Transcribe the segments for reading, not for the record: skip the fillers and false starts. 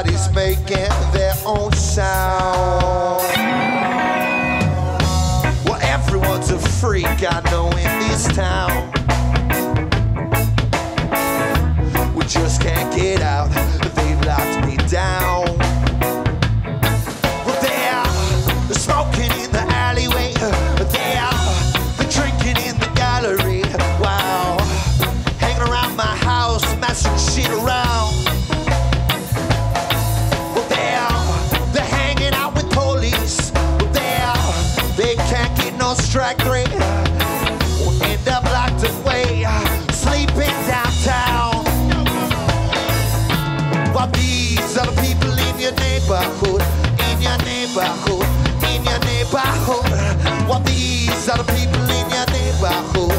Everybody's making their own sound. Well, everyone's a freak, I know, in this town. We just can't get out, they've locked me down. Well, they're smoking in the alleyway, they're drinking in the gallery. Wow, hanging around my house, messing shit around. Well, they're hanging out with police. Well, they can't get no strike rate. We'll end up locked away, sleeping downtown. Well, these are the people in your neighborhood, in your neighborhood, in your neighborhood. Well, these are the people in your neighborhood.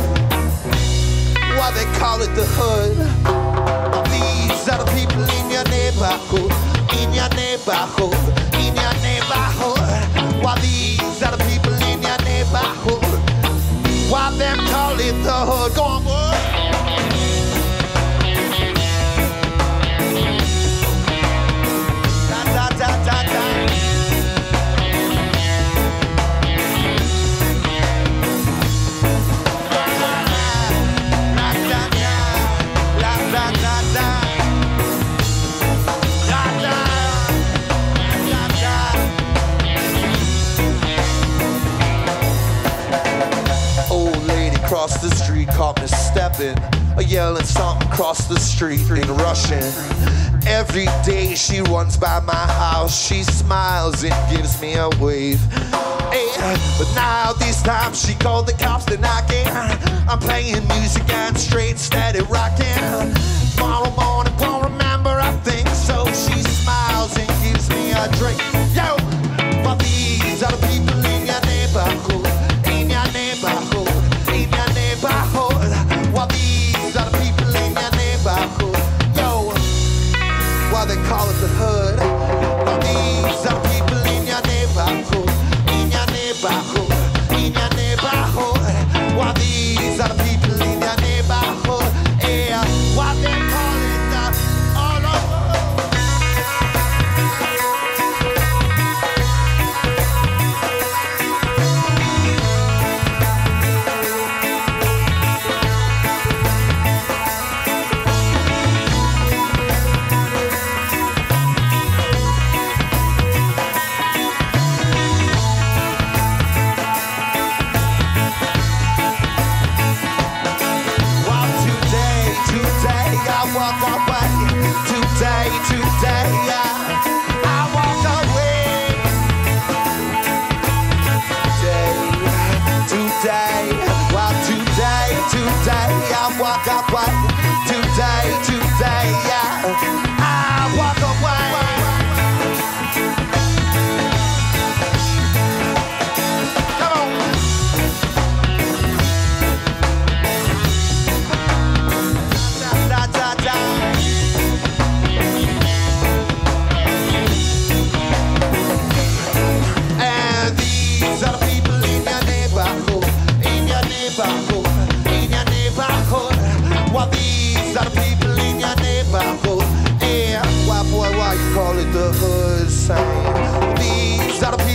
Why they call it the hood. Well, these are the people in your neighborhood, in your neighborhood, in your neighborhood. Why these are the people in your neighborhood. Why them call it the hood. Go on, boy. Da, da, da, da. Across the street, caught me stepping, yelling something across the street in Russian. Every day she runs by my house, she smiles and gives me a wave. Hey, but now this time she called the cops, they're knocking. I'm playing music and straight steady rocking. Tomorrow morning won't remember a thing, so she smiles and gives me a drink. Yo, but these are the people in your neighborhood, in your neighborhood. In your neighborhood, well, these are the people in your neighborhood. Yo, why they call it the hood. Well, these are the people in your neighborhood, in your neighborhood, in your neighborhood. Well, these are the people in your neighborhood. Yeah, why they call it the all over. Call it the hood, saying these are the people